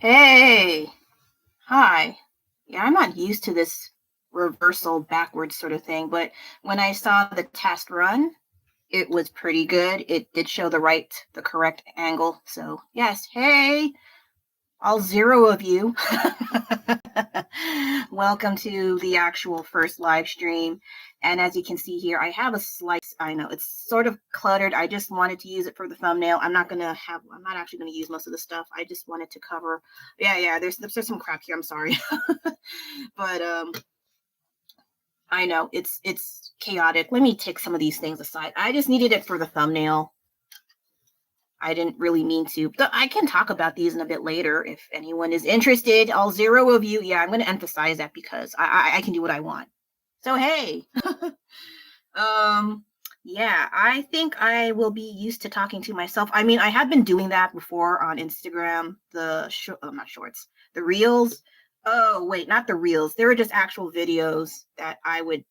Hey, hi. Yeah, I'm not used to this reversal backwards sort of thing, but when I saw the test run, it was pretty good. It did show the correct angle. So, yes, hey, all zero of you. Welcome to the actual first live stream. And as you can see here, I have a slice. I know it's sort of cluttered. I just wanted to use it for the thumbnail. I'm not actually going to use most of the stuff. I just wanted to cover. Yeah, there's some crap here. I'm sorry. But I know it's chaotic. Let me take some of these things aside. I just needed it for the thumbnail. I didn't really mean to, but I can talk about these in a bit later if anyone is interested. All zero of you. Yeah, I'm going to emphasize that because I can do what I want. So, hey. um, yeah, I think I will be used to talking to myself. I mean, I have been doing that before on Instagram, not shorts, the reels. Oh, wait, not the reels. They were just actual videos that I would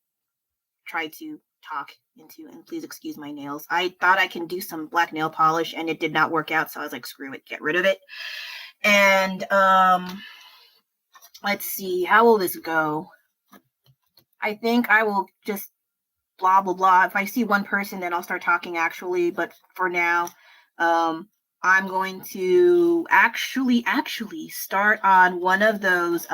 try to talk into, and please excuse my nails. I thought I can do some black nail polish and it did not work out, so I was like, screw it, get rid of it. And let's see, how will this go? I think I will just blah blah blah. If I see one person, then I'll start talking actually, but for now, I'm going to actually start on one of those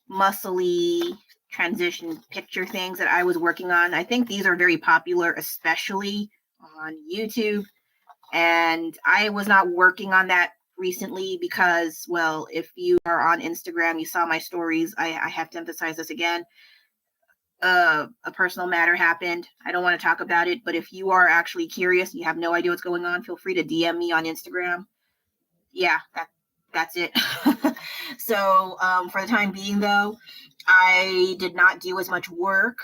muscly transition picture things that I was working on. I think these are very popular, especially on YouTube. And I was not working on that recently because, well, if you are on Instagram, you saw my stories. I have to emphasize this again. A personal matter happened. I don't want to talk about it, but if you are actually curious, you have no idea what's going on, feel free to DM me on Instagram. Yeah, that's it. So for the time being, though, I did not do as much work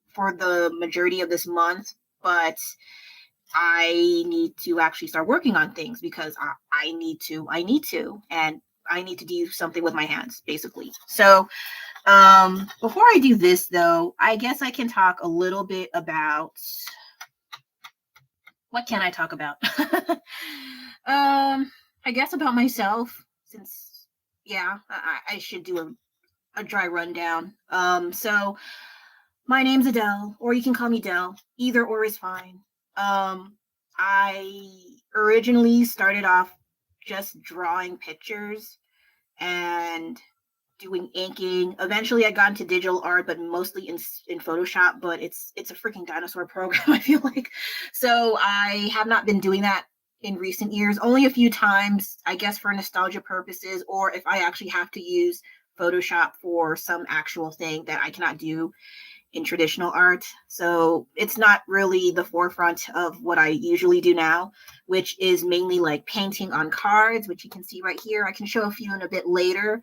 for the majority of this month, but I need to actually start working on things because I need to, and I need to do something with my hands, basically. So before I do this, though, I guess I can talk a little bit about, what can I talk about? I guess about myself, since, yeah, I should do a dry rundown. So my name's Adele, or you can call me Del. Either or is fine. I originally started off just drawing pictures and doing inking. Eventually, I got into digital art, but mostly in Photoshop. But it's a freaking dinosaur program, I feel like. So I have not been doing that in recent years. Only a few times, I guess, for nostalgia purposes, or if I actually have to use Photoshop for some actual thing that I cannot do in traditional art. So it's not really the forefront of what I usually do now, which is mainly like painting on cards, which you can see right here. I can show a few in a bit later.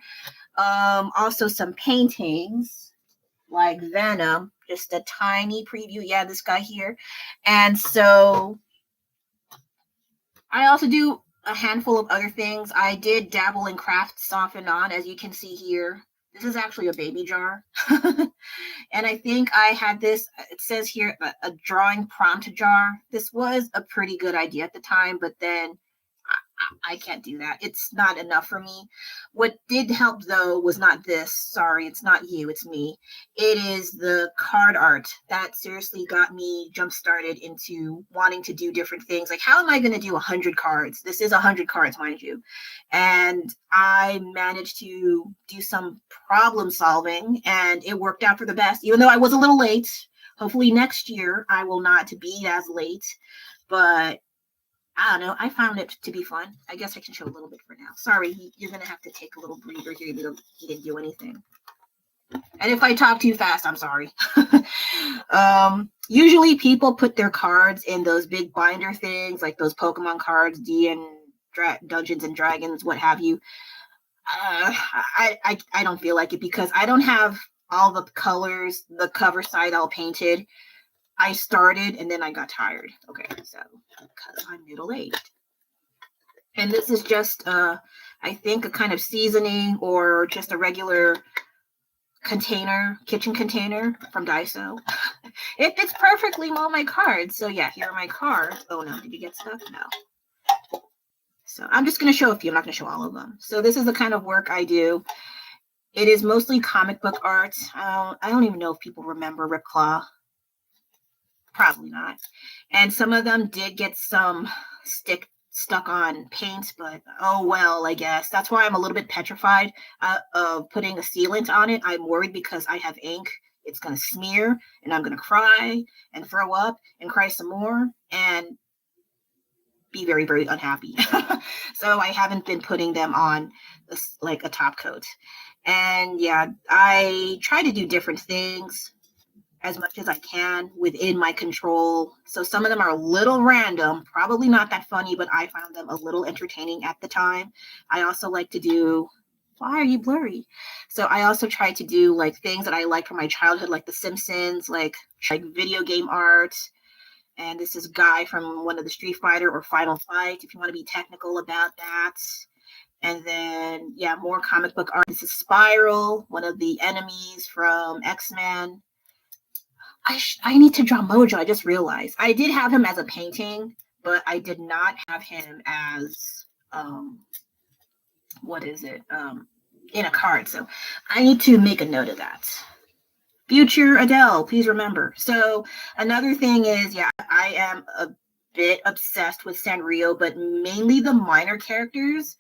Also some paintings like Venom, just a tiny preview. Yeah, this guy here. And so I also do a handful of other things. I did dabble in crafts off and on, as you can see here. This is actually a baby jar. And I think I had this, it says here, a drawing prompt jar. This was a pretty good idea at the time, but then I can't do that. It's not enough for me. What did help, though, was not this. Sorry, it's not you, it's me. It is the card art that seriously got me jump started into wanting to do different things. Like, how am I going to do 100 cards? This is 100 cards, mind you. And I managed to do some problem solving, and it worked out for the best, even though I was a little late. Hopefully next year I will not be as late, but I don't know. I found it to be fun. I guess I can show a little bit for now. Sorry, you're going to have to take a little breather here. He didn't do anything. And if I talk too fast, I'm sorry. Usually people put their cards in those big binder things, like those Pokemon cards, Dungeons and Dragons, what have you. I don't feel like it because I don't have all the colors, the cover side all painted. I started and then I got tired. Okay, so because I'm middle-aged. And this is just, I think, a kind of seasoning or just a regular kitchen container from Daiso. It fits perfectly on my cards. So yeah, here are my cards. Oh no, did you get stuff? No. So I'm just going to show a few. I'm not going to show all of them. So this is the kind of work I do. It is mostly comic book art. I don't even know if people remember Ripclaw. Probably not. And some of them did get some stuck on paint, but oh well, I guess. That's why I'm a little bit petrified of putting a sealant on it. I'm worried because I have ink. It's going to smear, and I'm going to cry and throw up and cry some more and be very, very unhappy. So I haven't been putting them on this, like a top coat. And yeah, I try to do different things as much as I can within my control. So some of them are a little random, probably not that funny, but I found them a little entertaining at the time. I also like to do, why are you blurry? So I also try to do like things that I like from my childhood, like The Simpsons, like video game art. And this is Guy from one of the Street Fighter or Final Fight, if you want to be technical about that. And then, yeah, more comic book art. This is Spiral, one of the enemies from X-Men. I need to draw Mojo. I just realized I did have him as a painting, but I did not have him as in a card. So I need to make a note of that. Future Adele, please remember. So another thing is, yeah, I am a bit obsessed with Sanrio, but mainly the minor characters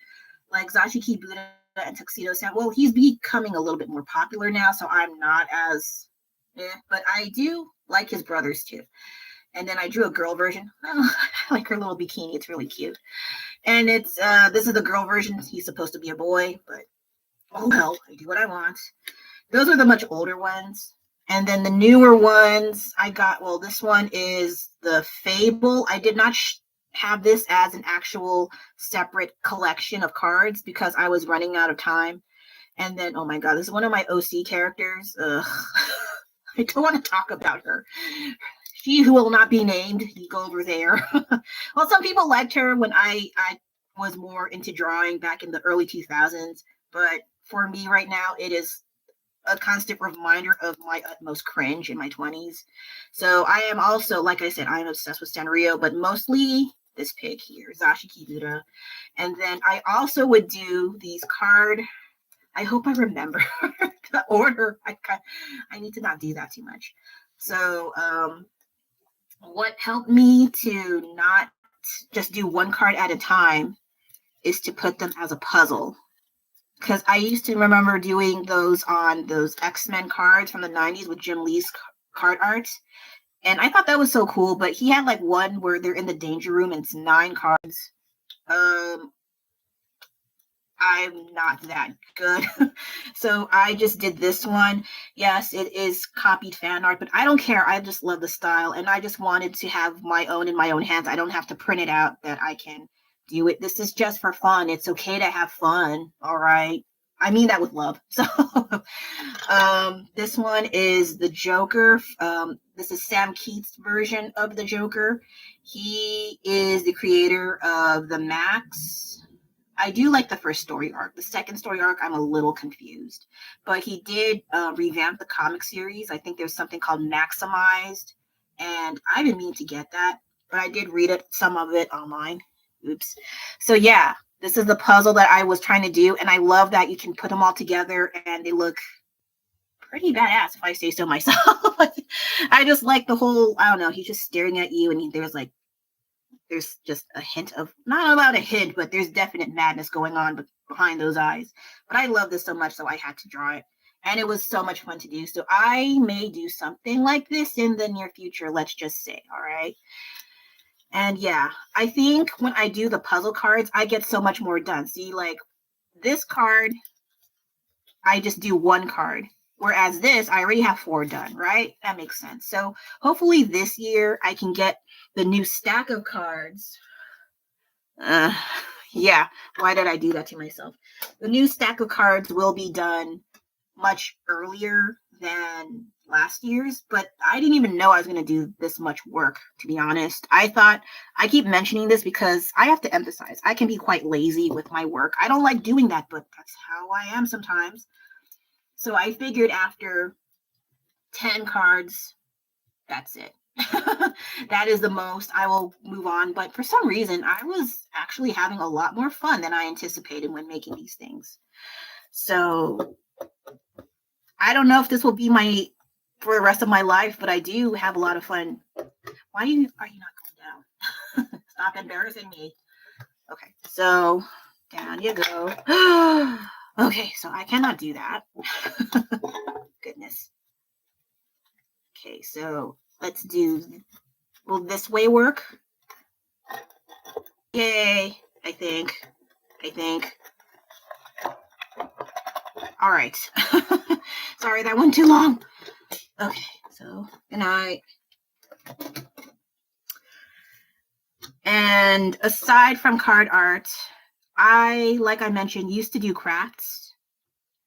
like Zashiki Buddha and Tuxedo Sam. Well, he's becoming a little bit more popular now, so I'm not as but I do like his brothers too. And then I drew a girl version. Oh, I like her little bikini. It's really cute. And it's this is the girl version. He's supposed to be a boy, but oh well, I do what I want. Those are the much older ones. And then the newer ones I got, well, this one is the Fable. I did not have this as an actual separate collection of cards because I was running out of time. And then, oh my God, this is one of my OC characters. Ugh. I don't want to talk about her. She who will not be named. You go over there. Well, some people liked her when I was more into drawing back in the early 2000s. But for me right now, it is a constant reminder of my utmost cringe in my 20s. So I am also, like I said, I am obsessed with Sanrio, but mostly this pig here, Zashiki Buddha. And then I also would do these card. I hope I remember the order. I need to not do that too much. So what helped me to not just do one card at a time is to put them as a puzzle. Because I used to remember doing those on those X-Men cards from the 90s with Jim Lee's card art. And I thought that was so cool, but he had like one where they're in the danger room and it's 9 cards. I'm not that good. So I just did this one. Yes, it is copied fan art, but I don't care. I just love the style. And I just wanted to have my own in my own hands. I don't have to print it out, that I can do it. This is just for fun. It's okay to have fun. All right. I mean that with love. So this one is the Joker. This is Sam Keith's version of the Joker. He is the creator of the Max. I do like the first story arc. The second story arc, I'm a little confused. But he did revamp the comic series. I think there's something called Maximized. And I didn't mean to get that. But I did read it, some of it online. Oops. So yeah, this is the puzzle that I was trying to do. And I love that you can put them all together and they look pretty badass, if I say so myself. I just like the whole, I don't know, he's just staring at you and there's just a hint of, not about a hint, but there's definite madness going on behind those eyes. But I love this so much, so I had to draw it. And it was so much fun to do. So I may do something like this in the near future, let's just say, all right? And yeah, I think when I do the puzzle cards, I get so much more done. See, like this card, I just do one card. Whereas this, I already have 4 done, right? That makes sense. So hopefully this year I can get the new stack of cards. Yeah, why did I do that to myself? The new stack of cards will be done much earlier than last year's, but I didn't even know I was going to do this much work, to be honest. I keep mentioning this because I have to emphasize, I can be quite lazy with my work. I don't like doing that, but that's how I am sometimes. So I figured after 10 cards, that's it. That is the most. I will move on. But for some reason, I was actually having a lot more fun than I anticipated when making these things. So I don't know if this will be my for the rest of my life, but I do have a lot of fun. Why are you not going down? Stop embarrassing me. Okay, so down you go. Okay, so I cannot do that. Goodness. Okay, so let's do, will this way work? Yay, I think. All right. Sorry, that went too long. Okay, so good night. And aside from card art, like I mentioned, used to do crafts.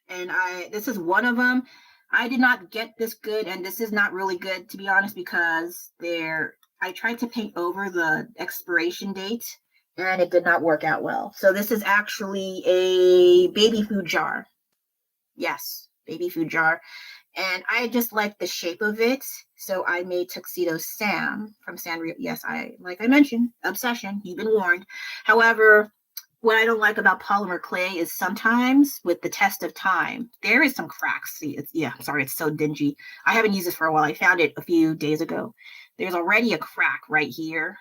And this is one of them. I did not get this good, and this is not really good, to be honest, because I tried to paint over the expiration date, and it did not work out well. So this is actually a baby food jar. Yes, baby food jar. And I just like the shape of it. So I made Tuxedo Sam from Sanrio. Yes, like I mentioned, obsession. You've been warned. However, what I don't like about polymer clay is sometimes with the test of time, there is some cracks. See, sorry, it's so dingy. I haven't used this for a while. I found it a few days ago. There's already a crack right here.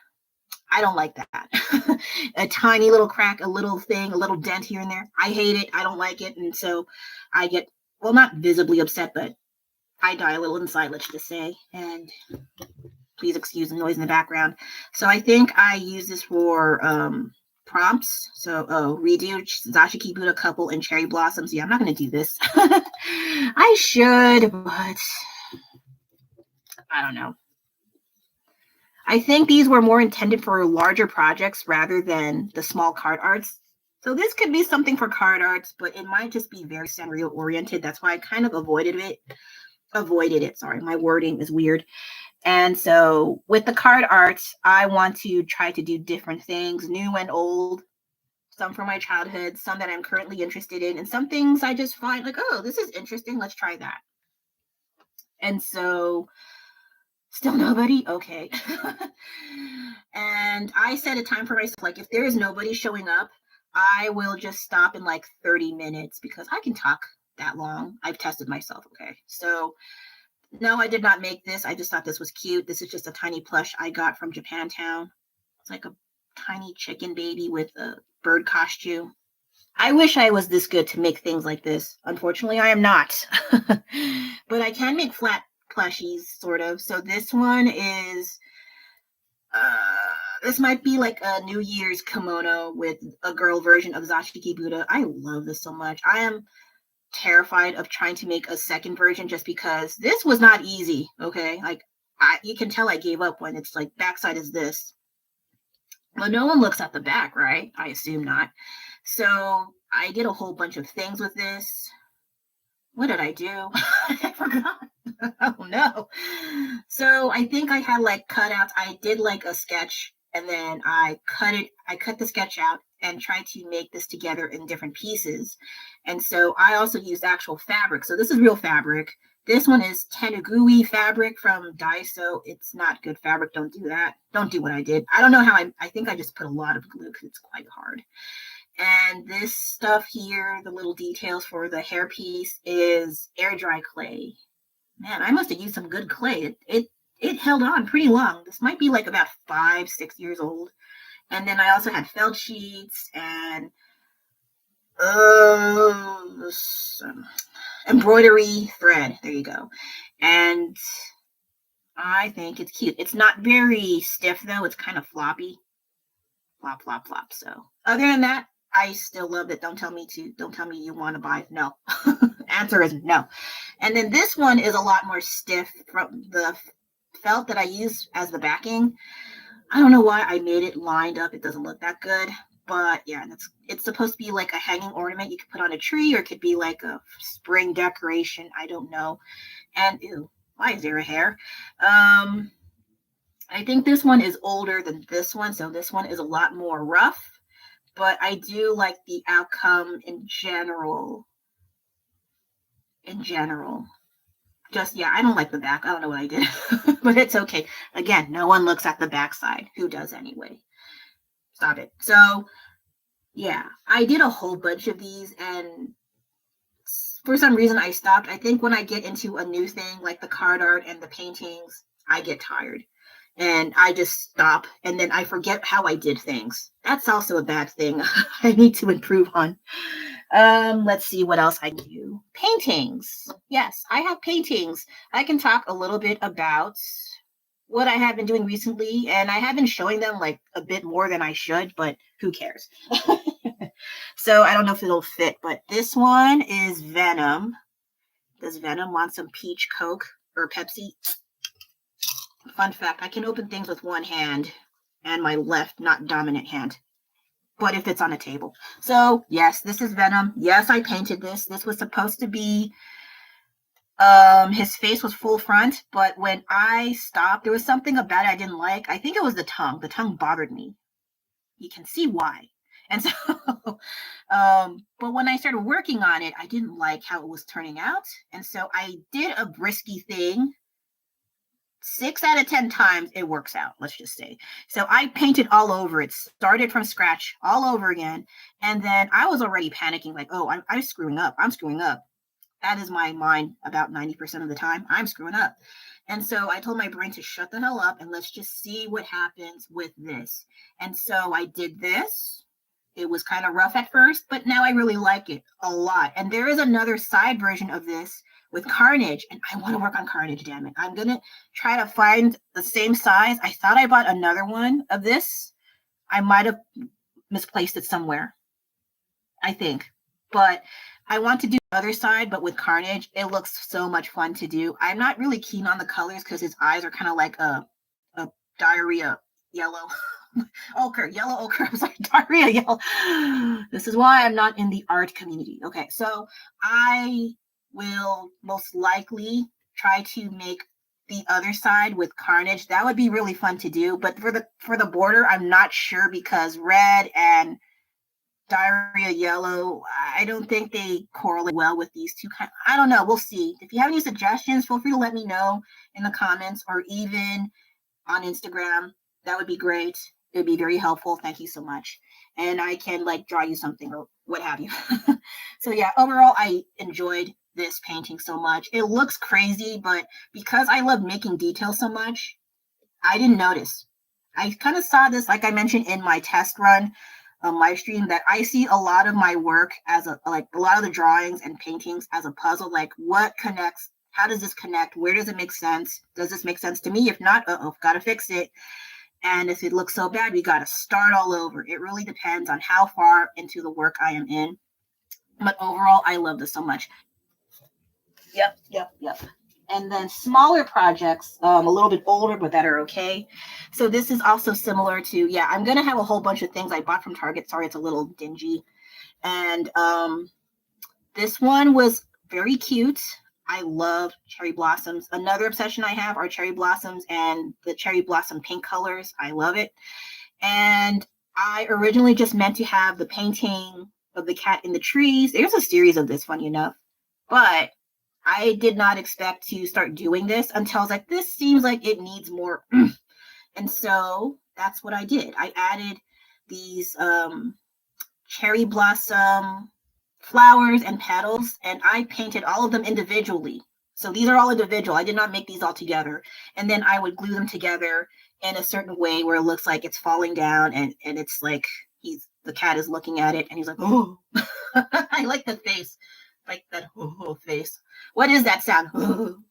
I don't like that. A tiny little crack, a little thing, a little dent here and there. I hate it. I don't like it. And so I get, well, not visibly upset, but I die a little inside, let's just say. And please excuse the noise in the background. So I think I use this for prompts. So, redo Zashiki Buddha couple and cherry blossoms. Yeah, I'm not going to do this. I should, but I don't know. I think these were more intended for larger projects rather than the small card arts. So this could be something for card arts, but it might just be very Sanrio oriented. That's why I kind of avoided it. Sorry, my wording is weird. And so with the card arts, I want to try to do different things, new and old, some from my childhood, some that I'm currently interested in, and some things I just find like, oh, this is interesting. Let's try that. And so still nobody? Okay. And I set a time for myself, like if there is nobody showing up, I will just stop in like 30 minutes because I can talk that long. I've tested myself. Okay. So no, I did not make this. I just thought this was cute. This is just a tiny plush I got from Japantown. It's like a tiny chicken baby with a bird costume. I wish I was this good to make things like this. Unfortunately, I am not. But I can make flat plushies, sort of. So this one is, this might be like a New Year's kimono with a girl version of Zashiki Buddha. I love this so much. I am terrified of trying to make a second version just because this was not easy. Okay, like you can tell I gave up when it's like backside is this. Well, no one looks at the back, right? I assume not. So I did a whole bunch of things with this. What did I do? I forgot. Oh no. So I think I had like cutouts. I did like a sketch and then I cut the sketch out and tried to make this together in different pieces. And so I also used actual fabric. So this is real fabric. This one is Tenugui fabric from Daiso. It's not good fabric. Don't do that. Don't do what I did. I don't know how I think I just put a lot of glue because it's quite hard. And this stuff here, the little details for the hairpiece, is air dry clay. Man, I must have used some good clay. It held on pretty long. This might be like about 5-6 years old. And then I also had felt sheets and some embroidery thread. There you go. And I think it's cute. It's not very stiff though. It's kind of floppy. Flop, flop, flop. So other than that, I still love it. Don't tell me you want to buy it. No. Answer is no. And then this one is a lot more stiff from the felt that I use as the backing. I don't know why I made it lined up. It doesn't look that good. But yeah, it's supposed to be like a hanging ornament you could put on a tree, or it could be like a spring decoration. I don't know. And ew, why is there a hair? I think this one is older than this one, so this one is a lot more rough. But I do like the outcome in general. just, yeah, I don't like the back. I don't know what I did, but it's okay. Again, no one looks at the back side. Who does anyway? Stop it. So, yeah, I did a whole bunch of these, and for some reason I stopped. I think when I get into a new thing like the card art and the paintings, I get tired and I just stop and then I forget how I did things. That's also a bad thing. I need to improve on. Let's see what else I can do. Paintings. Yes, I have paintings. I can talk a little bit about what I have been doing recently, and I have been showing them like a bit more than I should, but who cares? So I don't know if it'll fit, but this one is Venom. Does Venom want some peach Coke or Pepsi? Fun fact, I can open things with one hand and my left, not dominant hand, but if it's on a table. So yes, this is Venom. Yes, I painted this. This was supposed to be, his face was full front, but when I stopped, there was something about it I didn't like. I think it was the tongue. The tongue bothered me. You can see why. And so, but when I started working on it, I didn't like how it was turning out. And so I did a risky thing. 6 out of 10 times it works out, let's just say. So I painted all over it, started from scratch all over again. And then I was already panicking, like, oh, I'm screwing up. I'm screwing up. That is my mind about 90% of the time. I'm screwing up. And so I told my brain to shut the hell up and let's just see what happens with this. And so I did this. It was kind of rough at first, but now I really like it a lot. And there is another side version of this with Carnage, and I want to work on Carnage, damn it. I'm going to try to find the same size. I thought I bought another one of this. I might have misplaced it somewhere, I think. But I want to do the other side, but with Carnage. It looks so much fun to do. I'm not really keen on the colors because his eyes are kind of like a diarrhea yellow. Ochre, yellow ochre. I'm sorry, diarrhea yellow. This is why I'm not in the art community. Okay, so I will most likely try to make the other side with Carnage. That would be really fun to do. But for the border, I'm not sure because red and diarrhea yellow, I don't think they correlate well with these two kinds. I don't know. We'll see. If you have any suggestions, feel free to let me know in the comments or even on Instagram. That would be great. It would be very helpful. Thank you so much. And I can like draw you something or what have you. So yeah, overall, I enjoyed this painting so much. It looks crazy, but because I love making details so much, I didn't notice. I kind of saw this, like I mentioned in my test run live stream, that I see a lot of my work as a lot of the drawings and paintings as a puzzle. Like what connects? How does this connect? Where does it make sense? Does this make sense to me? If not, gotta fix it. And if it looks so bad, we gotta start all over. It really depends on how far into the work I am in. But overall, I love this so much. Yep. And then smaller projects, a little bit older, but that are okay. So this is also similar to, yeah, I'm going to have a whole bunch of things I bought from Target. Sorry, it's a little dingy. And this one was very cute. I love cherry blossoms. Another obsession I have are cherry blossoms and the cherry blossom pink colors. I love it. And I originally just meant to have the painting of the cat in the trees. There's a series of this, funny enough. But I did not expect to start doing this until I was like, this seems like it needs more. And so that's what I did. I added these cherry blossom flowers and petals, and I painted all of them individually. So these are all individual. I did not make these all together. And then I would glue them together in a certain way where it looks like it's falling down and it's like the cat is looking at it and he's like, oh. I like the face. Like that face. What is that sound?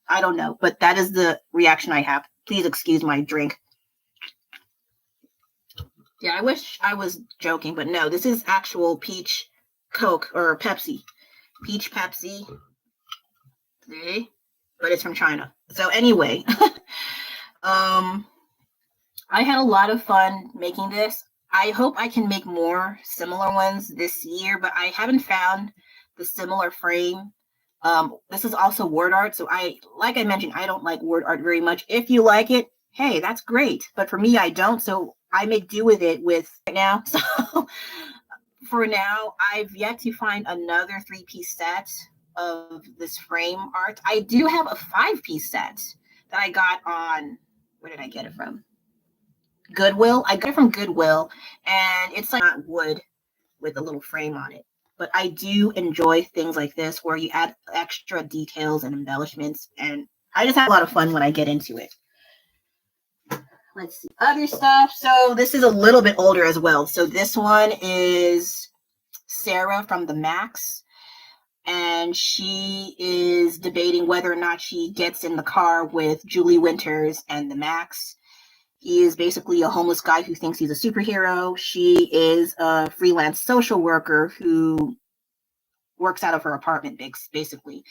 I don't know, but that is the reaction I have. Please excuse my drink. Yeah, I wish I was joking, but no, this is actual peach Coke or Pepsi. Peach Pepsi. See? But it's from China. So anyway, I had a lot of fun making this. I hope I can make more similar ones this year, but I haven't found the similar frame. This is also word art. So like I mentioned, I don't like word art very much. If you like it, hey, that's great. But for me, I don't. So I make do with it right now. So for now, I've yet to find another 3-piece set. of this frame art. I do have a 5-piece set that I got on, where did I get it from? Goodwill. I got it from Goodwill, and it's like not wood with a little frame on it. But I do enjoy things like this where you add extra details and embellishments, and I just have a lot of fun when I get into it. Let's see other stuff. So this is a little bit older as well. So this one is Sarah from the Max, and she is debating whether or not she gets in the car with Julie Winters and the Max. He is basically a homeless guy who thinks he's a superhero. She is a freelance social worker who works out of her apartment, basically.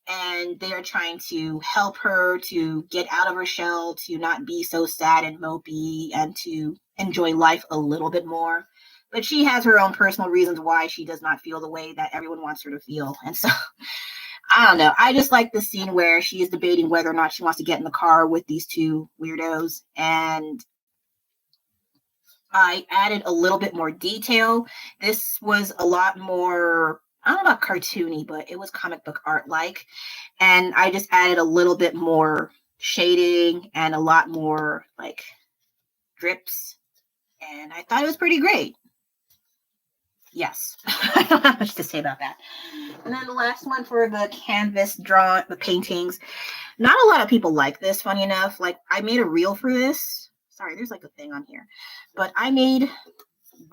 And they are trying to help her to get out of her shell, to not be so sad and mopey, and to enjoy life a little bit more. But she has her own personal reasons why she does not feel the way that everyone wants her to feel. And so, I don't know. I just like the scene where she is debating whether or not she wants to get in the car with these two weirdos. And I added a little bit more detail. This was a lot more, I don't know about cartoony, but it was comic book art like. And I just added a little bit more shading and a lot more like drips. And I thought it was pretty great. Yes, I don't have much to say about that. And then the last one for the canvas the paintings. Not a lot of people like this, funny enough. Like, I made a reel for this. Sorry, there's like a thing on here. But I made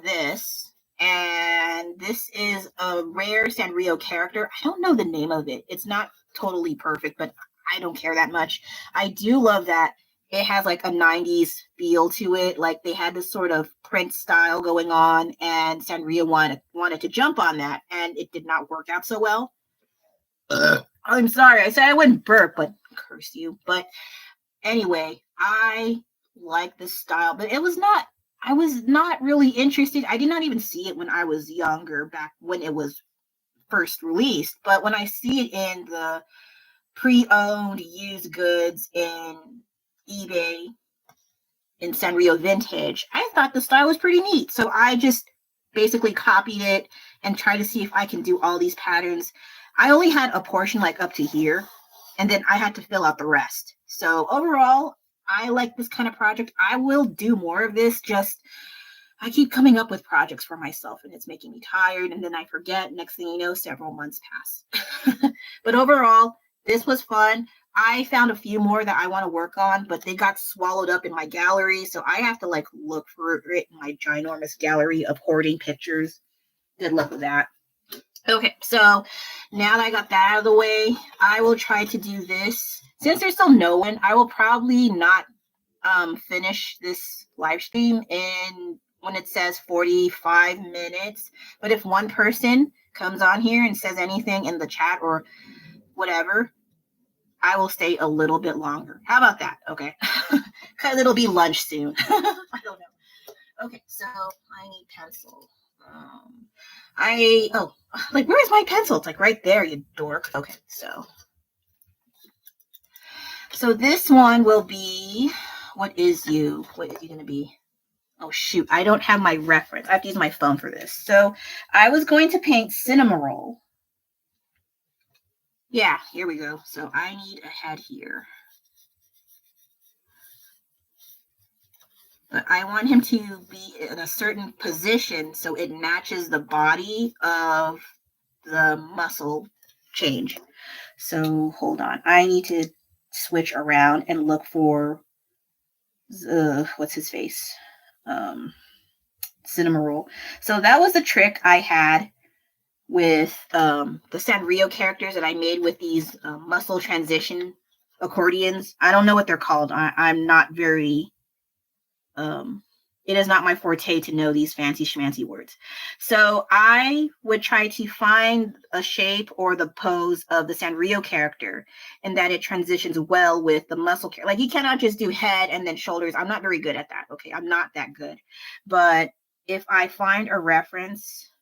this, and this is a rare Sanrio character. I don't know the name of it. It's not totally perfect, but I don't care that much. I do love that it has like a 90s feel to it. Like they had this sort of print style going on, and Sanrio wanted to jump on that, and it did not work out so well. I'm sorry. I said I wouldn't burp, but curse you. But anyway, I like this style, but I was not really interested. I did not even see it when I was younger, back when it was first released. But when I see it in the pre-owned used goods in eBay in Sanrio Vintage, I thought the style was pretty neat. So I just basically copied it and tried to see if I can do all these patterns. I only had a portion like up to here, and then I had to fill out the rest. So overall, I like this kind of project. I will do more of this. Just I keep coming up with projects for myself, and it's making me tired, and then I forget. Next thing you know, several months pass. But overall, this was fun. I found a few more that I want to work on, but they got swallowed up in my gallery, so I have to like look for it in my ginormous gallery of hoarding pictures. Good luck with that. Okay, so now that I got that out of the way, I will try to do this. Since there's still no one, I will probably not finish this live stream in when it says 45 minutes. But if one person comes on here and says anything in the chat or whatever, I will stay a little bit longer. How about that? Okay. Because it'll be lunch soon. I don't know. Okay, so I need pencil. Where's my pencil? It's like right there, you dork. Okay, so this one will be, what is you going to be? Oh, shoot. I don't have my reference. I have to use my phone for this. So I was going to paint Cinema Roll. Yeah, here we go. So I need a head here. But I want him to be in a certain position so it matches the body of the muscle change. So hold on. I need to switch around and look for what's his face? Cinema Roll. So that was the trick I had with the Sanrio characters that I made with these muscle transition accordions. I don't know what they're called. I'm not very it is not my forte to know these fancy schmancy words. So I would try to find a shape or the pose of the Sanrio character and that it transitions well with the muscle character. Like you cannot just do head and then shoulders. I'm not very good at that. Okay, I'm not that good. But if I find a reference,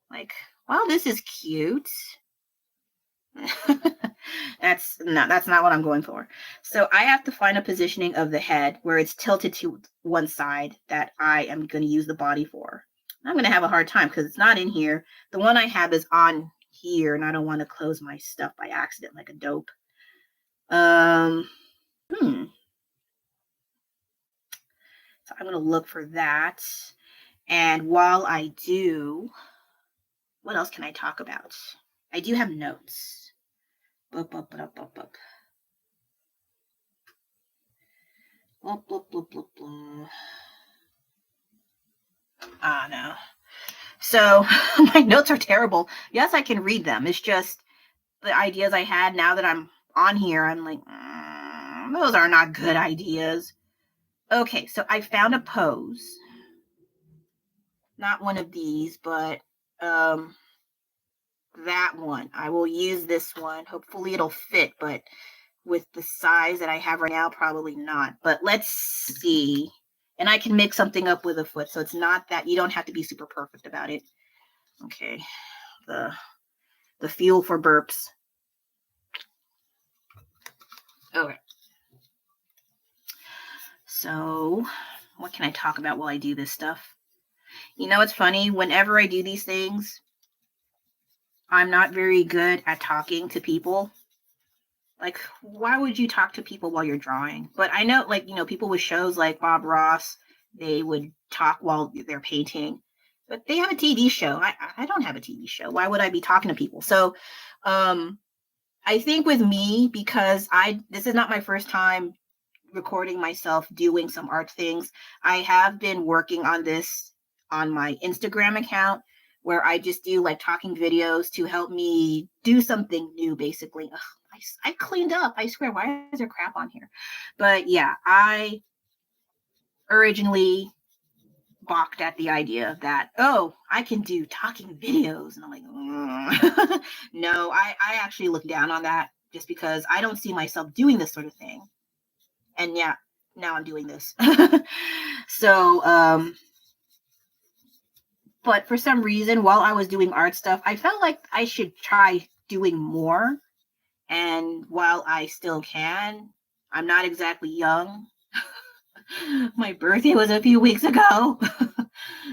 like, wow, this is cute. That's not what I'm going for. So I have to find a positioning of the head where it's tilted to one side that I am going to use the body for. I'm going to have a hard time because it's not in here. The one I have is on here, and I don't want to close my stuff by accident like a dope. So I'm going to look for that. And while I do, what else can I talk about? I do have notes. Boop, boop, boop, boop, boop. Bloop, bloop, bloop, bloop, bloop. Ah, no. So my notes are terrible. Yes, I can read them. It's just the ideas I had now that I'm on here. I'm like, those are not good ideas. Okay, so I found a pose. Not one of these, but that one. I will use this one. Hopefully it'll fit, but with the size that I have right now, probably not. But let's see. And I can make something up with a foot, so it's not that you don't have to be super perfect about it. Okay, the fuel for burps. Okay. So what can I talk about while I do this stuff? You know, it's funny. Whenever I do these things, I'm not very good at talking to people. Like, why would you talk to people while you're drawing? But I know, like, you know, people with shows like Bob Ross, they would talk while they're painting. But they have a TV show. I don't have a TV show. Why would I be talking to people? So I think with me, because this is not my first time recording myself doing some art things. I have been working on this on my Instagram account where I just do like talking videos to help me do something new, basically. Ugh, I cleaned up. I swear, why is there crap on here? But yeah, I originally balked at the idea that, oh, I can do talking videos. And I'm like, no, I actually look down on that just because I don't see myself doing this sort of thing. And yeah, now I'm doing this. So, but for some reason, while I was doing art stuff, I felt like I should try doing more. And while I still can, I'm not exactly young. My birthday was a few weeks ago.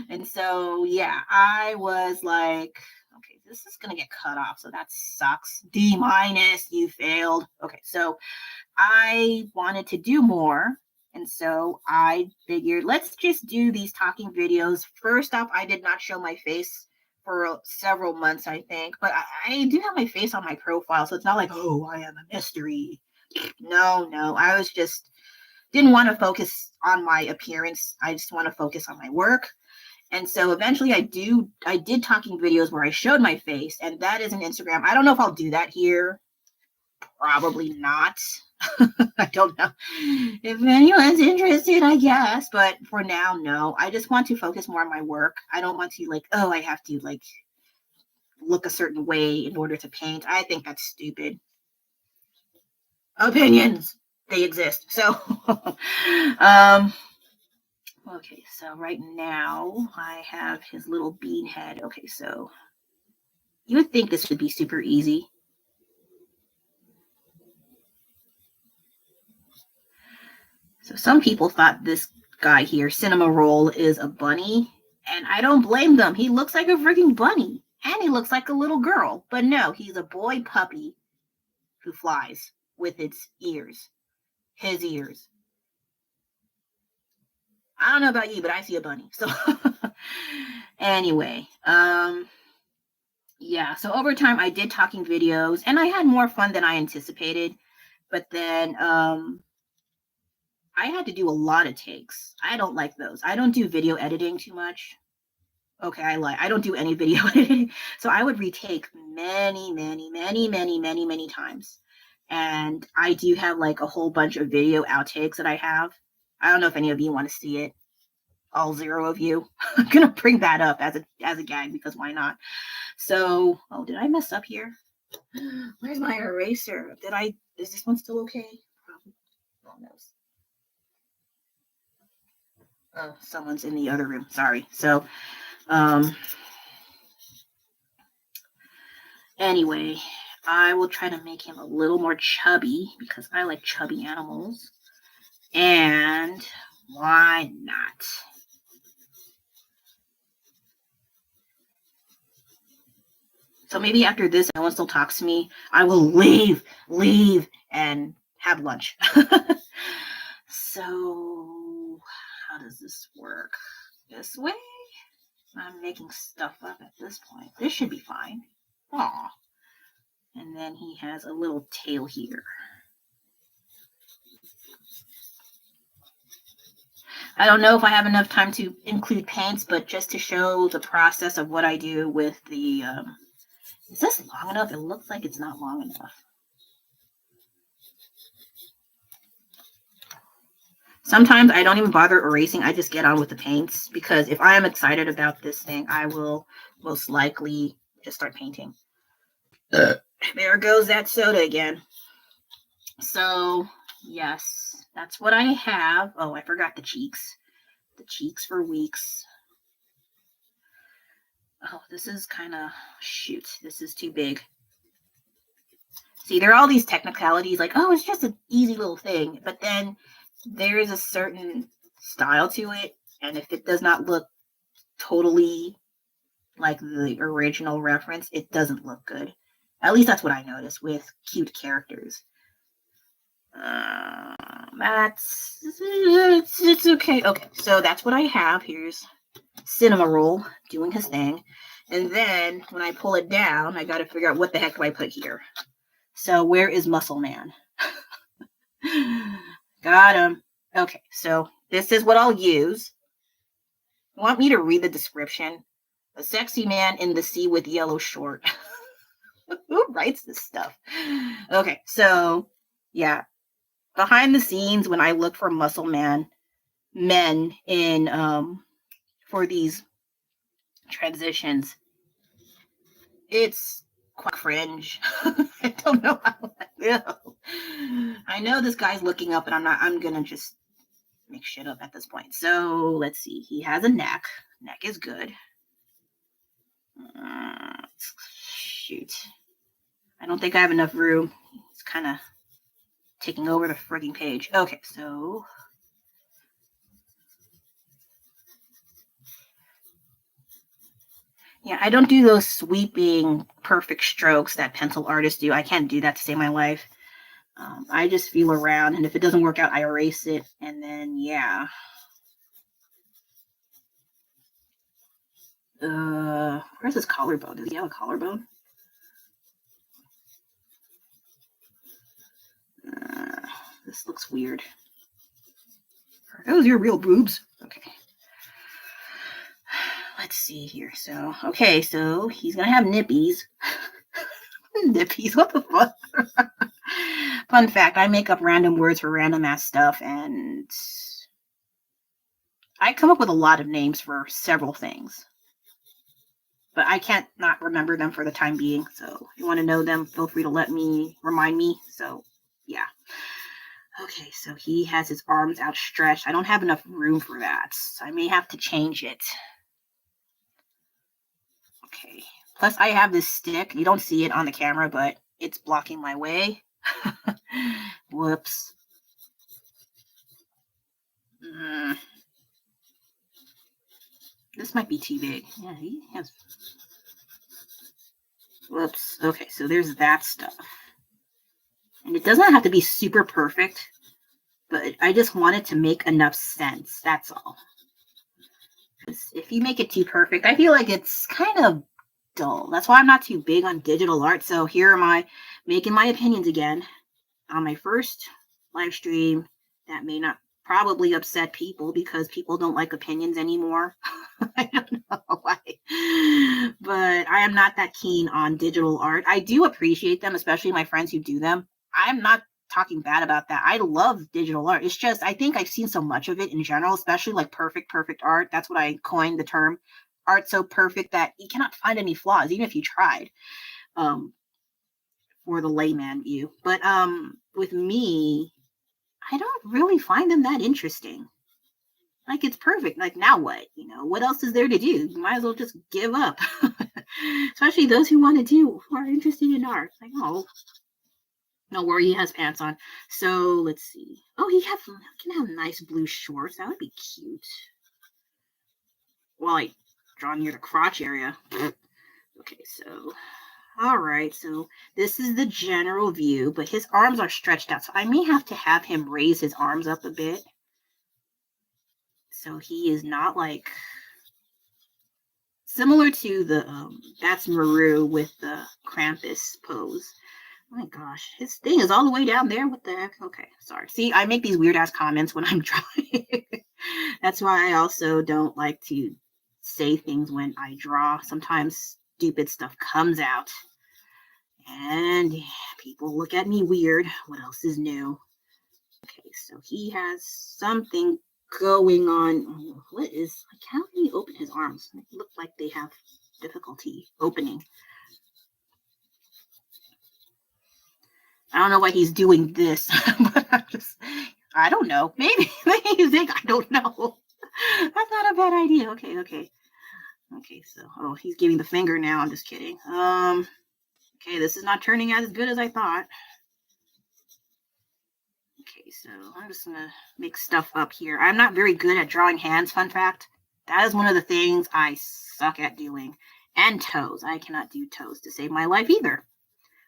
And so, yeah, I was like, okay, this is going to get cut off. So that sucks. D-, you failed. Okay, so I wanted to do more. And so I figured, let's just do these talking videos. First off, I did not show my face for several months, I think. But I do have my face on my profile. So it's not like, oh, I am a mystery. No. I was just didn't want to focus on my appearance. I just want to focus on my work. And so eventually I did talking videos where I showed my face. And that is an Instagram. I don't know if I'll do that here. Probably not. I don't know if anyone's interested, I guess, but for now, no. I just want to focus more on my work. I don't want to I have to look a certain way in order to paint. I think that's stupid. Opinions, they exist. So okay, so right now I have his little bean head. Okay, so you would think this would be super easy. So some people thought this guy here, Cinema Roll, is a bunny, and I don't blame them. He looks like a freaking bunny, and he looks like a little girl. But no, he's a boy puppy who flies with its ears, his ears. I don't know about you, but I see a bunny. So anyway, yeah. So over time, I did talking videos, and I had more fun than I anticipated. But then I had to do a lot of takes. I don't like those. I don't do video editing too much. Okay, I don't do any video editing. So I would retake many times. And I do have a whole bunch of video outtakes that I have. I don't know if any of you want to see it. All 0 of you. I'm gonna bring that up as a gag because why not? So, oh, did I mess up here? Where's my eraser? Is this one still okay? Who knows? Oh, someone's in the other room. Sorry. So, anyway, I will try to make him a little more chubby because I like chubby animals. And why not? So maybe after this, no one still talks to me, I will leave, and have lunch. So how does this work? This way? I'm making stuff up at this point. This should be fine. Aw. And then he has a little tail here. I don't know if I have enough time to include paints, but just to show the process of what I do with the, is this long enough? It looks like it's not long enough. Sometimes I don't even bother erasing. I just get on with the paints because if I am excited about this thing, I will most likely just start painting. There goes that soda again. So, yes, that's what I have. Oh, I forgot the cheeks. The cheeks for weeks. Oh, this is kind of, shoot, this is too big. See, there are all these technicalities like, oh, it's just an easy little thing. But then there is a certain style to it. And if it does not look totally like the original reference, it doesn't look good. At least that's what I noticed with cute characters. It's okay. Okay, so that's what I have. Here's Cinema Roll doing his thing. And then when I pull it down, I got to figure out what the heck do I put here. So where is Muscle Man? Got him. Okay, so this is what I'll use. You want me to read the description? A sexy man in the sea with yellow short. Who writes this stuff? Okay, so yeah. Behind the scenes, when I look for muscle men in for these transitions, it's quite cringe. I don't know how I feel. I know this guy's looking up, and I'm gonna just make shit up at this point. So let's see. He has a neck. Neck is good. Shoot. I don't think I have enough room. It's kind of taking over the frigging page. Okay, so yeah, I don't do those sweeping perfect strokes that pencil artists do. I can't do that to save my life. I just feel around, and if it doesn't work out, I erase it, and then yeah. Where's his collarbone? Does he have a collarbone? This looks weird. Are those your real boobs? Okay. Let's see here. So, okay, so he's gonna have nippies. Nippies, what the fuck? Fun fact, I make up random words for random ass stuff, and I come up with a lot of names for several things. But I can't not remember them for the time being. So if you want to know them, feel free to remind me. So yeah. Okay, so he has his arms outstretched. I don't have enough room for that. So I may have to change it. Okay. Plus I have this stick. You don't see it on the camera, but it's blocking my way. Whoops. This might be too big. Yeah, he has. Whoops. Okay, so there's that stuff. And it doesn't have to be super perfect, but I just want it to make enough sense. That's all. Because if you make it too perfect, I feel like it's kind of dull. That's why I'm not too big on digital art. So here am I making my opinions again on my first live stream. That may not probably upset people because people don't like opinions anymore. I don't know why. But I am not that keen on digital art. I do appreciate them, especially my friends who do them. I'm not talking bad about that. I love digital art. It's just, I think I've seen so much of it in general, especially like perfect art. That's what I coined the term. Art so perfect that you cannot find any flaws, even if you tried, for the layman view. But with me, I don't really find them that interesting. Like, it's perfect. Like, now what? You know, what else is there to do? You might as well just give up. Especially those who are interested in art. Like, oh, no worry, he has pants on. So let's see. Oh, he can have nice blue shorts. That would be cute. Well, like draw near the crotch area. Okay, so All right, so this is the general view, but his arms are stretched out, so I may have to have him raise his arms up a bit. So he is not like similar to the that's Maru with the Krampus pose. Oh my gosh, his thing is all the way down there. What the heck? Okay, sorry. See, I make these weird ass comments when I'm drawing. That's why I also don't like to say things when I draw. Sometimes stupid stuff comes out. And yeah, people look at me weird. What else is new? Okay, so he has something going on. What is, like, how can he open his arms? They look like they have difficulty opening. I don't know why he's doing this, but I don't know. Maybe he's like, I don't know. That's not a bad idea. Okay, so, oh, he's giving the finger now. I'm just kidding. Okay, this is not turning out as good as I thought. Okay, so I'm just gonna make stuff up here. I'm not very good at drawing hands, fun fact. That is one of the things I suck at doing. And toes. I cannot do toes to save my life either.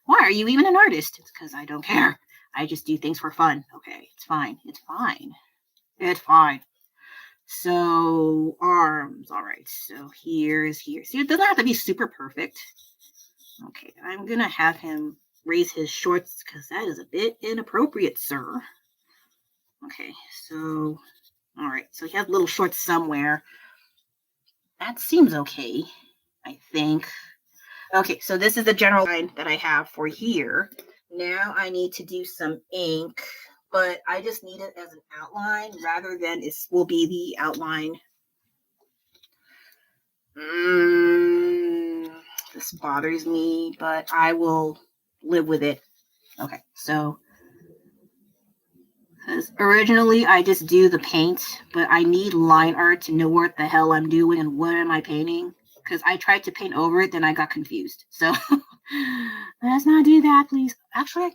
Why are you even an artist? It's because I don't care. I just do things for fun. Okay, it's fine. It's fine. It's fine. So, arms. All right, so here's here. See, it doesn't have to be super perfect. Okay, I'm going to have him raise his shorts because that is a bit inappropriate, sir. Okay, so, all right, so he has little shorts somewhere. That seems okay, I think. Okay, so this is the general line that I have for here. Now I need to do some ink, but I just need it as an outline rather than it will be the outline. This bothers me, but I will live with it. Okay, so because originally I just do the paint, but I need line art to know what the hell I'm doing and what am I painting. Because I tried to paint over it, then I got confused. So let's not do that, please. Actually,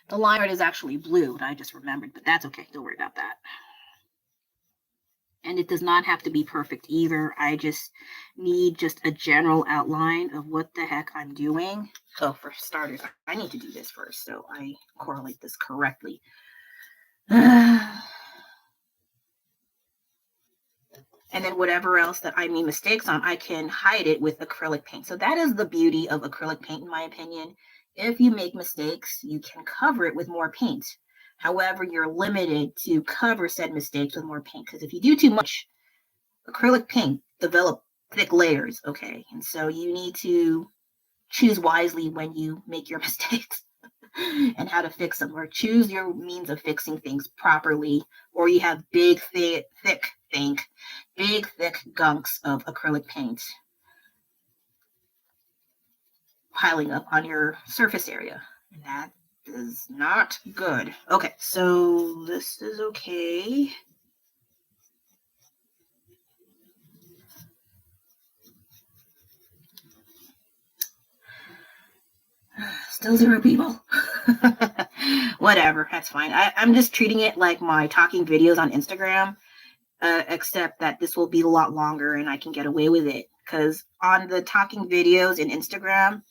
the line art is actually blue, and I just remembered, but that's okay. Don't worry about that. And it does not have to be perfect either. I just need just a general outline of what the heck I'm doing. So for starters, I need to do this first so I correlate this correctly. And then whatever else that I made mistakes on, I can hide it with acrylic paint. So that is the beauty of acrylic paint, in my opinion. If you make mistakes, you can cover it with more paint. However, you're limited to cover said mistakes with more paint, because if you do too much, acrylic paint develop thick layers, okay? And so you need to choose wisely when you make your mistakes and how to fix them, or choose your means of fixing things properly, or you have big, thick gunks of acrylic paint piling up on your surface area. And that is not good. Okay, so this is okay. Still 0 people. Whatever, that's fine. I'm just treating it like my talking videos on Instagram, except that this will be a lot longer and I can get away with it. Because on the talking videos in Instagram,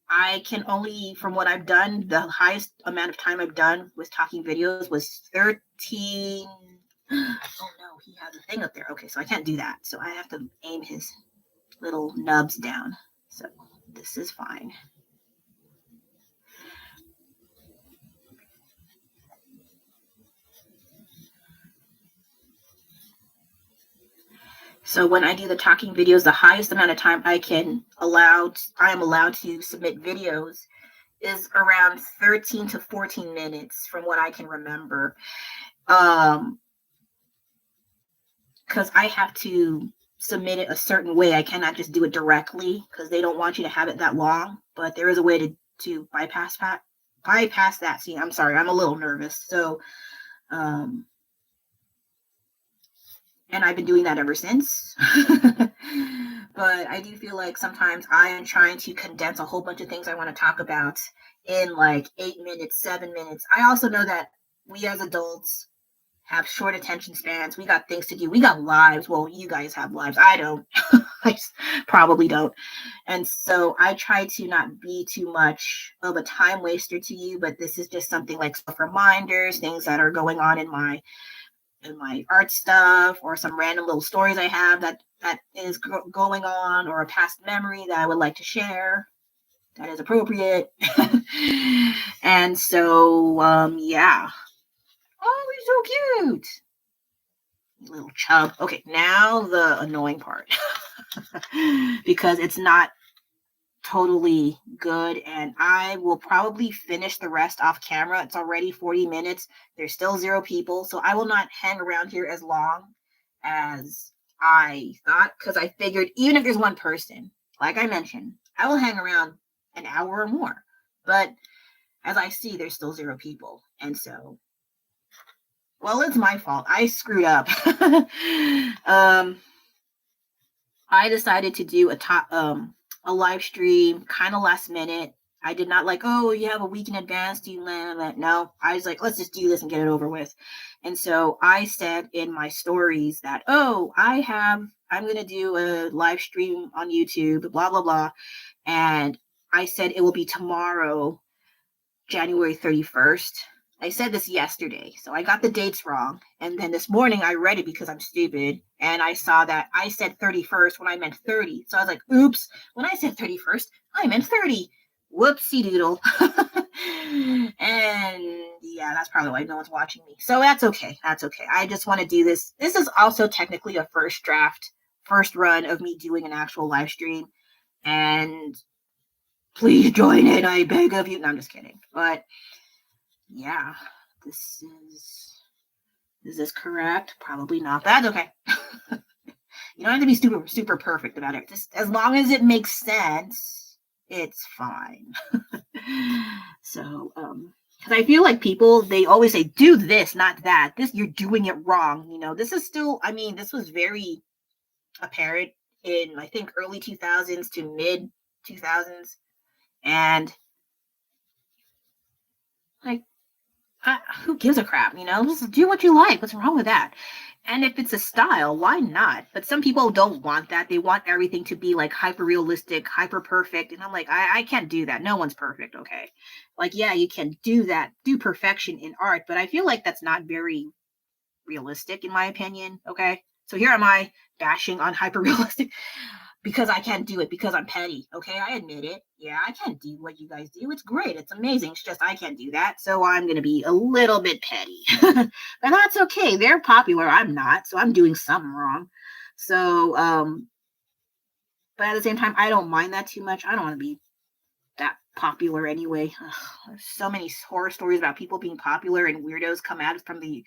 I can only, from what I've done, the highest amount of time I've done with talking videos was 13. Oh no, he has a thing up there. Okay, so I can't do that. So I have to aim his little nubs down. So this is fine. So when I do the talking videos, the highest amount of time I am allowed to submit videos is around 13 to 14 minutes from what I can remember. Because I have to submit it a certain way. I cannot just do it directly because they don't want you to have it that long. But there is a way to bypass that. See, I'm sorry, I'm a little nervous. So, and I've been doing that ever since. But I do feel like sometimes I am trying to condense a whole bunch of things I want to talk about in like 8 minutes, 7 minutes. I also know that we as adults have short attention spans. We got things to do. We got lives. Well, you guys have lives. I don't. I probably don't. And so I try to not be too much of a time waster to you, but this is just something like self reminders, things that are going on in my art stuff, or some random little stories I have that is going on, or a past memory that I would like to share that is appropriate. And so yeah. Oh, he's so cute. Little chub. Okay, now the annoying part. Because it's not totally good, and I will probably finish the rest off camera. It's already 40 minutes. There's still 0 people, so I will not hang around here as long as I thought, because I figured even if there's one person, like I mentioned, I will hang around an hour or more. But as I see, there's still 0 people, and so, well, it's my fault. I screwed up. I decided to do a live stream kind of last minute. I did not like, oh, you have a week in advance. Do you land that? No, I was like, let's just do this and get it over with. And so I said in my stories that, oh, I'm going to do a live stream on YouTube, blah, blah, blah. And I said it will be tomorrow, January 31st. I said this yesterday, so I got the dates wrong. And then this morning I read it because I'm stupid. And I saw that I said 31st when I meant 30. So I was like, oops, when I said 31st, I meant 30. Whoopsie doodle. And yeah, that's probably why no one's watching me. So that's okay. That's okay. I just want to do this. This is also technically a first run of me doing an actual live stream. And please join it. I beg of you. No, I'm just kidding. But yeah, is this correct? Probably not. That's okay. You don't have to be super perfect about it. Just as long as it makes sense, it's fine. So, because I feel like people, they always say, do this, not that. This, you're doing it wrong. You know, this is still, I mean, this was very apparent in, I think, early 2000s to mid 2000s. And like, who gives a crap, you know? Just do what you like. What's wrong with that? And if it's a style, why not? But some people don't want that. They want everything to be like hyper realistic, hyper perfect. And I'm like, I can't do that. No one's perfect, okay? Like, yeah, you can do that, do perfection in art, but I feel like that's not very realistic in my opinion, okay? So here am I bashing on hyper realistic because I can't do it, because I'm petty, okay? I admit it. Yeah, I can't do what you guys do. It's great. It's amazing. It's just I can't do that. So I'm going to be a little bit petty. But that's okay. They're popular. I'm not. So I'm doing something wrong. So, but at the same time, I don't mind that too much. I don't want to be that popular anyway. Ugh, there's so many horror stories about people being popular and weirdos come out from the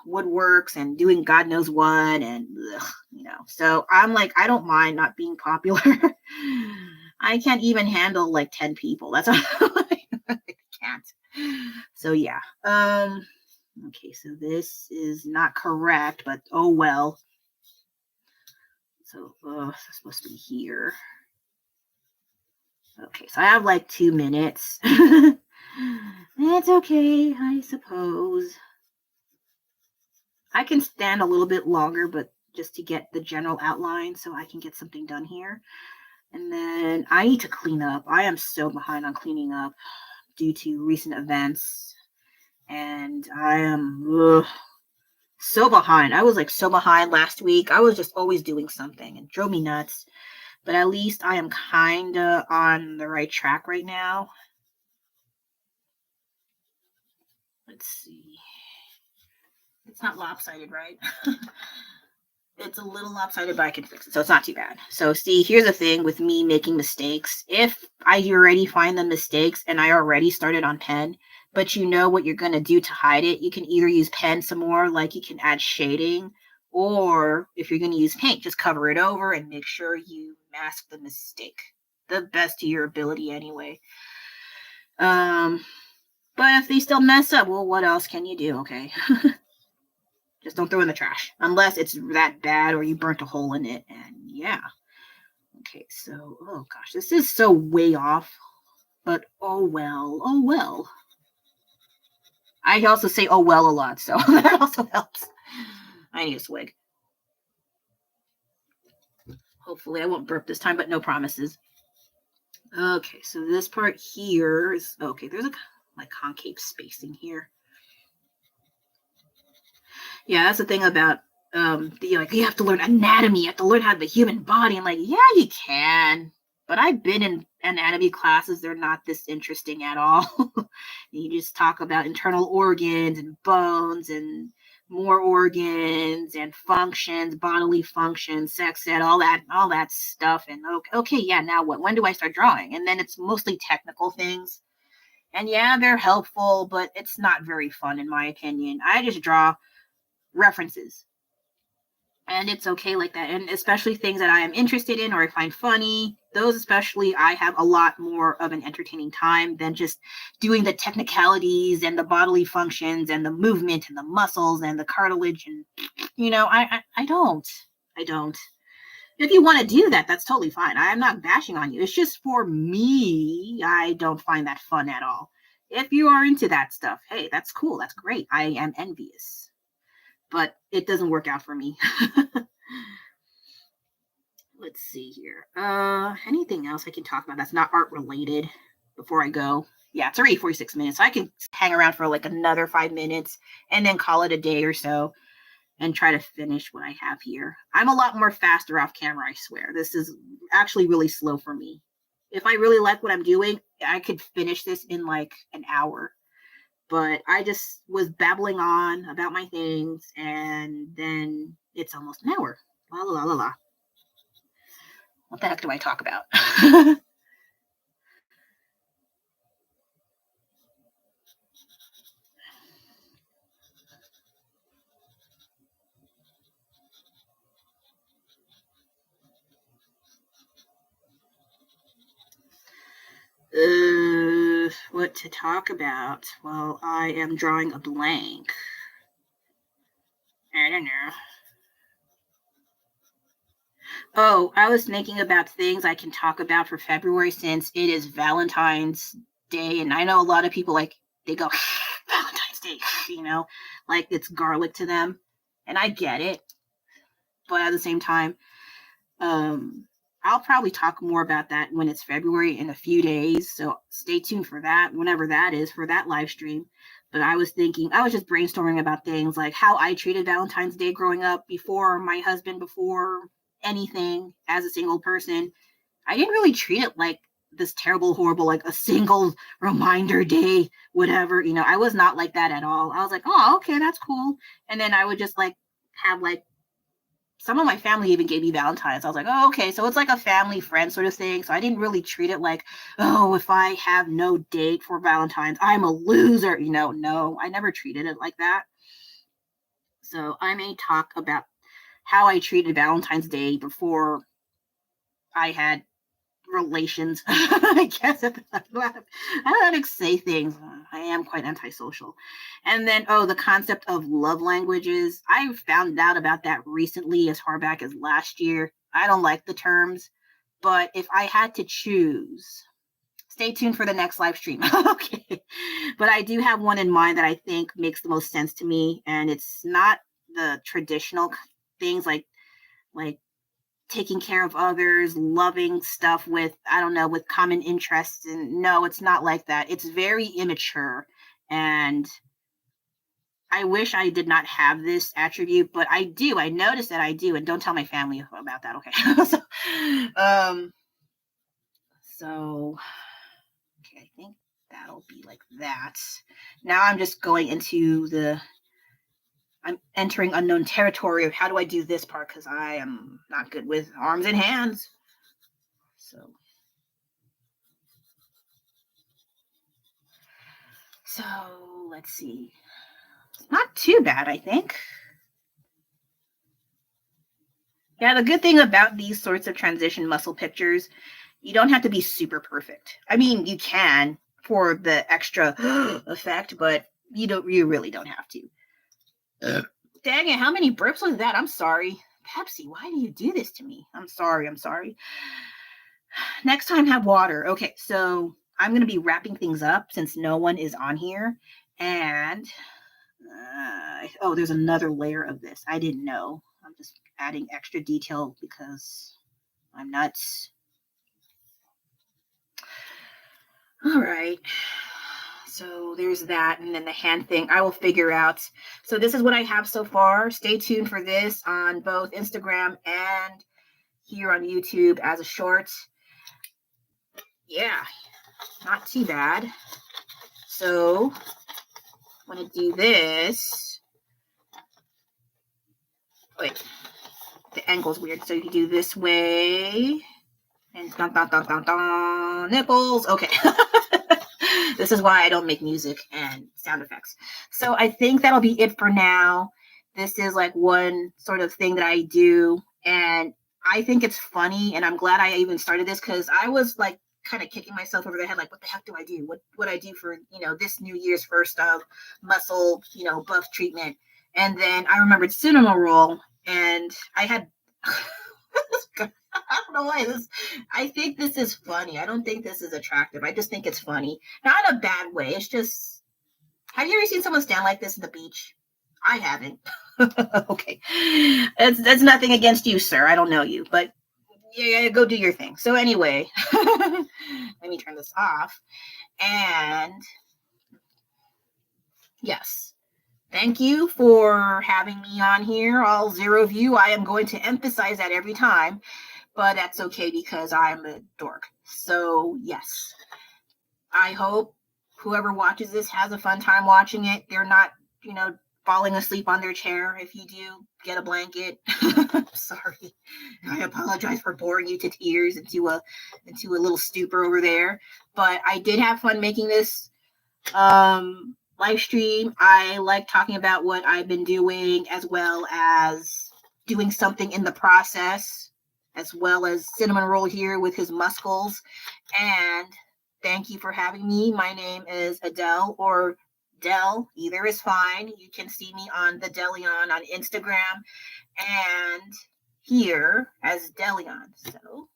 woodworks and doing God knows what, and ugh, you know. So I'm like, I don't mind not being popular. I can't even handle like 10 people. That's all. I can't. So yeah. Okay, so this is not correct, but oh well. So it's supposed to be here. Okay, so I have like 2 minutes. It's okay, I suppose. I can stand a little bit longer, but just to get the general outline so I can get something done here. And then I need to clean up. I am so behind on cleaning up due to recent events. And I am so behind. I was like so behind last week. I was just always doing something and drove me nuts. But at least I am kind of on the right track right now. Let's see. It's not lopsided, right? It's a little lopsided, but I can fix it, so it's not too bad. So see, here's the thing with me making mistakes. If I already find the mistakes and I already started on pen, but you know what you're going to do to hide it, you can either use pen some more, like you can add shading, or if you're going to use paint, just cover it over and make sure you mask the mistake the best to your ability anyway. But if they still mess up, well, what else can you do, okay? Just don't throw in the trash, unless it's that bad or you burnt a hole in it, and yeah. Okay, so, oh gosh, this is so way off, but oh well, oh well. I also say "oh well" a lot, so that also helps. I need a swig. Hopefully I won't burp this time, but no promises. Okay, so this part here is okay. There's a like concave spacing here. Yeah, that's the thing about like you have to learn anatomy, you have to learn how the human body, and like, yeah, you can. But I've been in anatomy classes, they're not this interesting at all. You just talk about internal organs and bones and more organs and functions, bodily functions, sex ed, all that stuff. And okay, yeah, now what? When do I start drawing? And then it's mostly technical things. And yeah, they're helpful, but it's not very fun in my opinion. I just draw references. And it's okay like that. And especially things that I am interested in or I find funny, those especially, I have a lot more of an entertaining time than just doing the technicalities and the bodily functions and the movement and the muscles and the cartilage. And, I don't. I don't. If you want to do that, that's totally fine. I'm not bashing on you. It's just for me, I don't find that fun at all. If you are into that stuff, hey, that's cool. That's great. I am envious. But it doesn't work out for me. Let's see here. Anything else I can talk about that's not art related before I go? Yeah, it's already 46 minutes. So I can hang around for like another 5 minutes and then call it a day or so and try to finish what I have here. I'm a lot more faster off camera, I swear. This is actually really slow for me. If I really like what I'm doing, I could finish this in like an hour. But I just was babbling on about my things, and then it's almost an hour. La la la la la. What the heck do I talk about? What to talk about? Well, I am drawing a blank. I don't know. Oh, I was thinking about things I can talk about for February since it is Valentine's Day. And I know a lot of people they go, Valentine's Day, like it's garlic to them. And I get it. But at the same time, I'll probably talk more about that when it's February in a few days. So stay tuned for that, whenever that is, for that live stream. But I was just brainstorming about things like how I treated Valentine's Day growing up before my husband, before anything as a single person. I didn't really treat it like this terrible, horrible, like a single reminder day, whatever. I was not like that at all. I was like, oh, okay, that's cool. And then I would just have some of my family even gave me Valentine's. I was like, oh, okay. So it's like a family friend sort of thing. So I didn't really treat it like, oh, if I have no date for Valentine's, I'm a loser. No, I never treated it like that. So I may talk about how I treated Valentine's Day before I had relations. I guess I don't know how to say things. I am quite antisocial. And then, the concept of love languages. I found out about that recently, as far back as last year. I don't like the terms, but if I had to choose, stay tuned for the next live stream. Okay. But I do have one in mind that I think makes the most sense to me. And it's not the traditional things like taking care of others, loving stuff with common interests. And no, it's not like that. It's very immature. And I wish I did not have this attribute, but I do. I notice that I do. And don't tell my family about that. Okay. Okay, I think that'll be like that. Now I'm just going into I'm entering unknown territory of how do I do this part, because I am not good with arms and hands. So let's see. Not too bad, I think. Yeah, the good thing about these sorts of transition muscle pictures, you don't have to be super perfect. I mean, you can for the extra effect, but you really don't have to. Dang it, how many burps was that? I'm sorry. Pepsi, why do you do this to me? I'm sorry. Next time, have water. Okay, so I'm going to be wrapping things up since no one is on here. And oh, there's another layer of this. I didn't know. I'm just adding extra detail because I'm nuts. All right. So there's that. And then the hand thing I will figure out. So this is what I have so far. Stay tuned for this on both Instagram and here on YouTube as a short. Yeah, not too bad. So I'm going to do this. Wait, the angle's weird. So you do this way. And dun, dun, dun, dun, dun, nipples. Okay. This is why I don't make music and sound effects. So I think that'll be it for now. This is like one sort of thing that I do. And I think it's funny. And I'm glad I even started this because I was like kind of kicking myself over the head. Like, what the heck do I do? What I do for, this New Year's first muscle, buff treatment. And then I remembered cinema roll. And I had... I don't know why I think this is funny. I don't think this is attractive. I just think it's funny. Not in a bad way. It's just, have you ever seen someone stand like this at the beach? I haven't. Okay. That's nothing against you, sir. I don't know you, but yeah, go do your thing. So anyway, let me turn this off. And yes. Thank you for having me on here, all 0 of you. I am going to emphasize that every time, but that's okay because I'm a dork. So, yes, I hope whoever watches this has a fun time watching it. They're not, falling asleep on their chair. If you do, get a blanket. Sorry. I apologize for boring you to tears into a little stupor over there. But I did have fun making this live stream. I like talking about what I've been doing as well as doing something in the process, as well as Cinnamon Roll here with his muscles. And thank you for having me. My name is Adele or Del. Either is fine. You can see me on the Delion on Instagram and here as Delion. So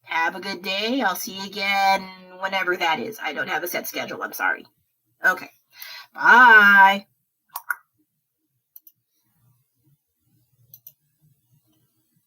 have a good day. I'll see you again whenever that is. I don't have a set schedule. I'm sorry. Okay. Bye.